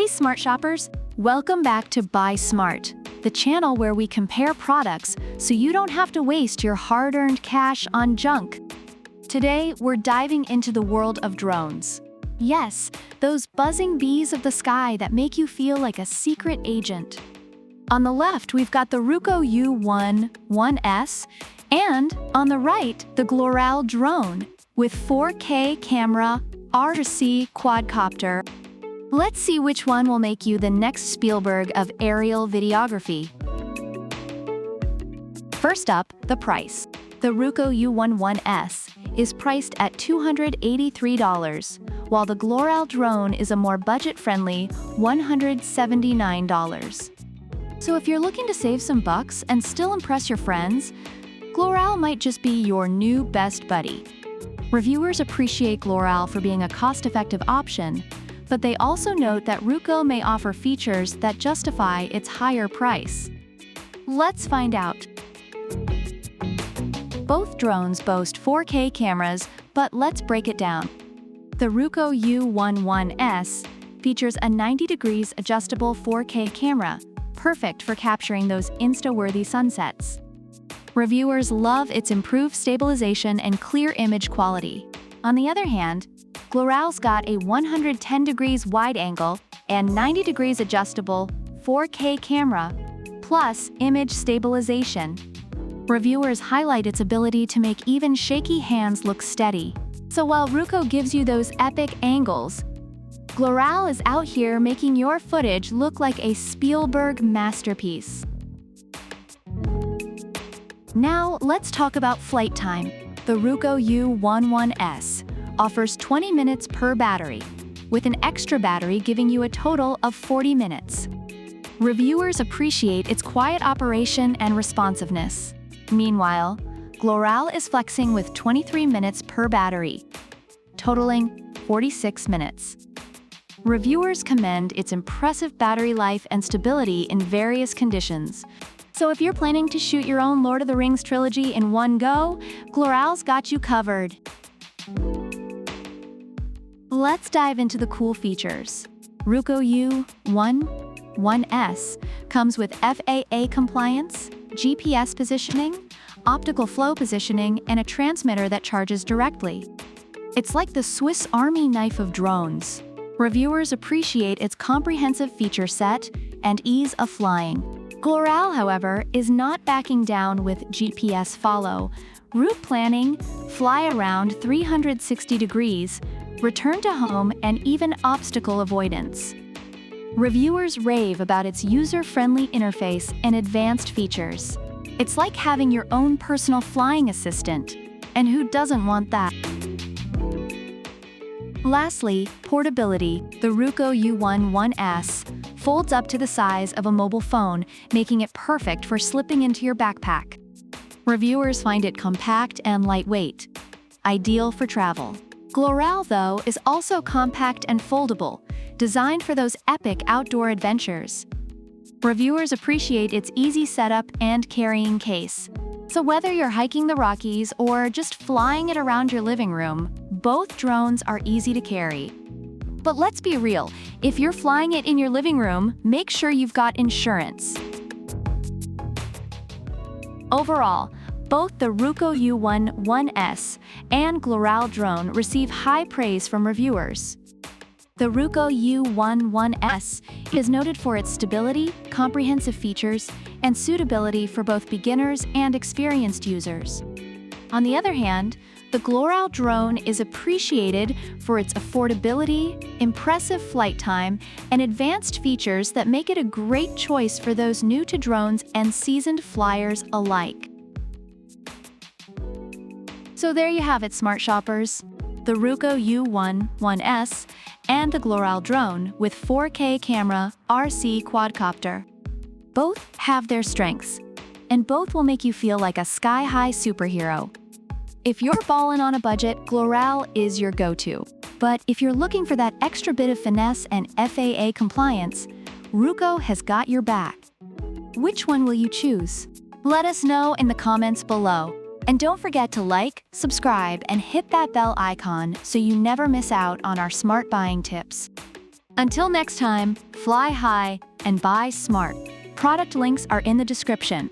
Hey smart shoppers, welcome back to Buy Smart, the channel where we compare products so you don't have to waste your hard-earned cash on junk. Today, we're diving into the world of drones. Yes, those buzzing bees of the sky that make you feel like a secret agent. On the left, we've got the Ruko U11S, and on the right, the Camera drone with 4K Camera RC Quadcopter. Let's see which one will make you the next Spielberg of aerial videography. First up, the price. The Ruko U11S is priced at $283, while the Camera drone is a more budget-friendly $179. So if you're looking to save some bucks and still impress your friends, Camera might just be your new best buddy. Reviewers appreciate Camera for being a cost-effective option, but they also note that Ruko may offer features that justify its higher price. Let's find out. Both drones boast 4K cameras, but let's break it down. The Ruko U11S features a 90 degrees adjustable 4K camera, perfect for capturing those Insta-worthy sunsets. Reviewers love its improved stabilization and clear image quality. On the other hand, Camera's got a 110 degrees wide angle and 90 degrees adjustable 4K camera, plus image stabilization. Reviewers highlight its ability to make even shaky hands look steady. So while Ruko gives you those epic angles, Camera is out here making your footage look like a Spielberg masterpiece. Now let's talk about flight time. The Ruko U11S offers 20 minutes per battery, with an extra battery giving you a total of 40 minutes. Reviewers appreciate its quiet operation and responsiveness. Meanwhile, Camera is flexing with 23 minutes per battery, totaling 46 minutes. Reviewers commend its impressive battery life and stability in various conditions. So if you're planning to shoot your own Lord of the Rings trilogy in one go, Camera's got you covered. Let's dive into the cool features. Ruko U11S comes with FAA compliance, GPS positioning, optical flow positioning, and a transmitter that charges directly. It's like the Swiss Army knife of drones. Reviewers appreciate its comprehensive feature set and ease of flying. Camera, however, is not backing down with GPS follow, route planning, fly around 360 degrees, return to home, and even obstacle avoidance. Reviewers rave about its user-friendly interface and advanced features. It's like having your own personal flying assistant, and who doesn't want that? Lastly, portability. The Ruko U11S folds up to the size of a mobile phone, making it perfect for slipping into your backpack. Reviewers find it compact and lightweight, ideal for travel. Camera, though, is also compact and foldable, designed for those epic outdoor adventures. Reviewers appreciate its easy setup and carrying case. So whether you're hiking the Rockies or just flying it around your living room, both drones are easy to carry. But let's be real, if you're flying it in your living room, make sure you've got insurance. Overall, both the Ruko U11S and Camera drone receive high praise from reviewers. The Ruko U11S is noted for its stability, comprehensive features, and suitability for both beginners and experienced users. On the other hand, the Camera drone is appreciated for its affordability, impressive flight time, and advanced features that make it a great choice for those new to drones and seasoned flyers alike. So there you have it, smart shoppers. The Ruko U11S and the Camera drone with 4K Camera RC Quadcopter. Both have their strengths, and both will make you feel like a sky-high superhero. If you're ballin' on a budget, Camera is your go-to. But if you're looking for that extra bit of finesse and FAA compliance, Ruko has got your back. Which one will you choose? Let us know in the comments below. And don't forget to like, subscribe, and hit that bell icon so you never miss out on our smart buying tips. Until next time, fly high and buy smart. Product links are in the description.